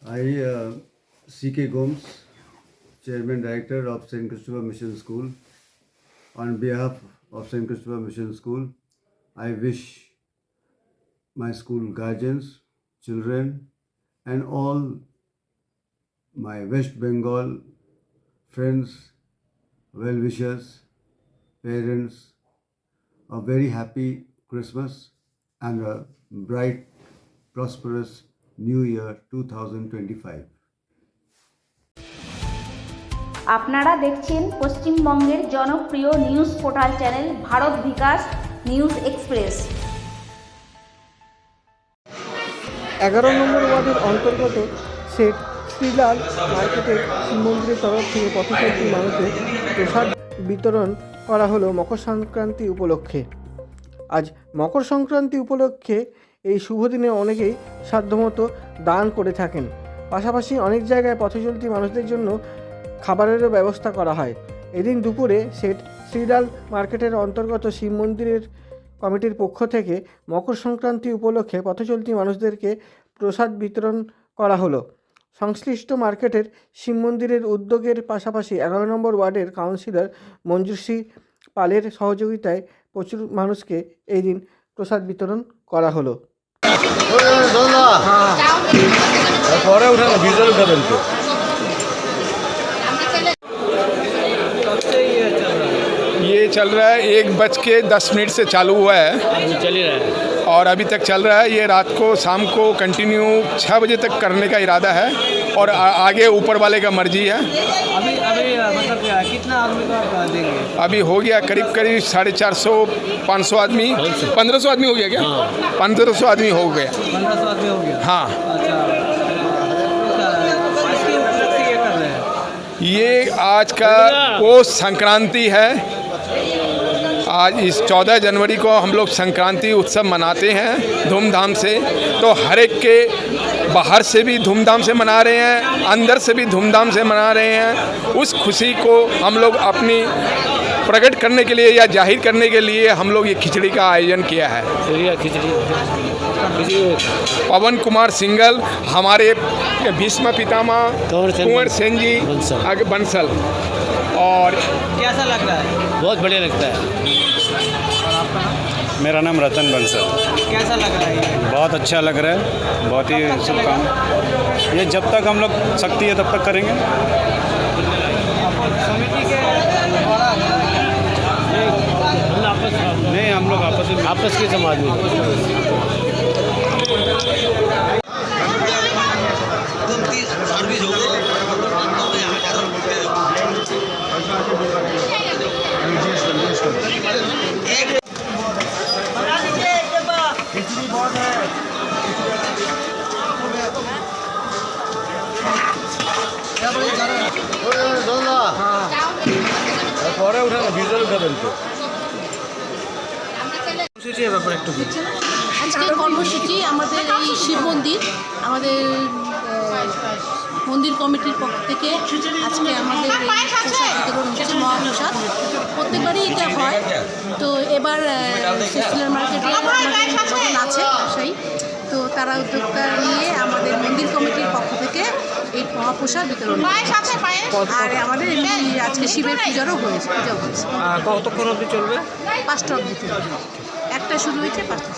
I, C.K. Gomes, Chairman Director of St. Christopher Mission School. On behalf of St. Christopher Mission School, I wish my school guardians, children, and all my West Bengal friends, well-wishers, parents, a very happy Christmas and a bright, prosperous New Year 2025. আপনারা দেখছেন পশ্চিমবঙ্গের জনপ্রিয় news portal channel Bharat বিকাশ news express. 11 নম্বর ওয়ার্ডের অন্তর্গত শেঠ শ্রীলাল মার্কেটের শিব মন্দিরের তরফ থেকে পথচলতি মানুষদের প্রসাদ বিতরণ করা হলো মকর সংক্রান্তি উপলক্ষে। আজ মকর সংক্রান্তি উপলক্ষে এই শুভ দিনে অনেকেই সাধ্যমতো দান করে থাকেন। পাশাপাশি অনেক জায়গায় পথচলতি মানুষদের জন্য খাবারেরও ব্যবস্থা করা হয়। এদিন দুপুরে শেঠ শ্রীলাল মার্কেটের অন্তর্গত শিব মন্দিরের কমিটির পক্ষ থেকে মকর সংক্রান্তি উপলক্ষে পথচলতি মানুষদেরকে প্রসাদ বিতরণ করা হলো। সংশ্লিষ্ট মার্কেটের শিব মন্দিরের উদ্যোগের পাশাপাশি 11 নম্বর ওয়ার্ডের কাউন্সিলর মঞ্জুশ্রী পালের সহযোগিতায় প্রচুর মানুষকে এই দিন প্রসাদ বিতরণ করা হলো। ये चल रहा है 1:10 से चालू हुआ है, चल ही रहा है और अभी तक चल रहा है। ये रात को शाम को कंटिन्यू 6 बजे तक करने का इरादा है, और आगे ऊपर वाले का मर्जी है। अभी मतलब कितना आदमी का देंगे? अभी हो गया करीब 450-500 आदमी, 1500 आदमी हो गया क्या? 1500 आदमी हो गया। 1500 आदमी हो गया। हाँ, अच्छा, इसके उपलक्ष्य क्या कर रहे हैं? ये आज का वो संक्रांति है। आज इस 14 जनवरी को हम लोग संक्रांति उत्सव मनाते हैं धूमधाम से। तो हर एक के बाहर से भी धूमधाम से मना रहे हैं, अंदर से भी धूमधाम से मना रहे हैं। उस खुशी को हम लोग अपनी प्रकट करने के लिए या जाहिर करने के लिए हम लोग ये खिचड़ी का आयोजन किया है। खिचड़ी पवन कुमार सिंगल, हमारे भीष्म पितामह कुंवर सेन जी बंसल। और कैसा लग रहा है? बहुत बढ़िया लगता है। मेरा नाम रतन बंसल। कैसा लग रहा है? बहुत अच्छा लग रहा है, बहुत ही शुभ काम। ये जब तक हम लोग शक्ति है तब तक करेंगे। समिति के द्वारा नहीं, हम लोग आपस के समाज में পরে উঠানো ভিজুয়াল উঠাবেন তো। আজকের কর্মসূচি আমাদের এই শিব মন্দির, আমাদের মন্দির কমিটির পক্ষ থেকে আজকে আমাদের এই প্রসাদ বিতরণ হচ্ছে, মহাপ্রসাদ। প্রত্যেকবারই এটা হয়। তো এবার শ্রীলাল মার্কেটে কজন আছে সেই, তো তারা উদ্যোক্তা নিয়ে আমাদের মন্দির কমিটির পক্ষ থেকে এই মহাপ্রসাদ বিতরণ, আর আমাদের এমনি আজকে শিবের পূজা হয়েছে। কতক্ষণ অবধি চলবে? 5টা অবধি চলবে। 1টা শুরু হয়েছে, 5টা।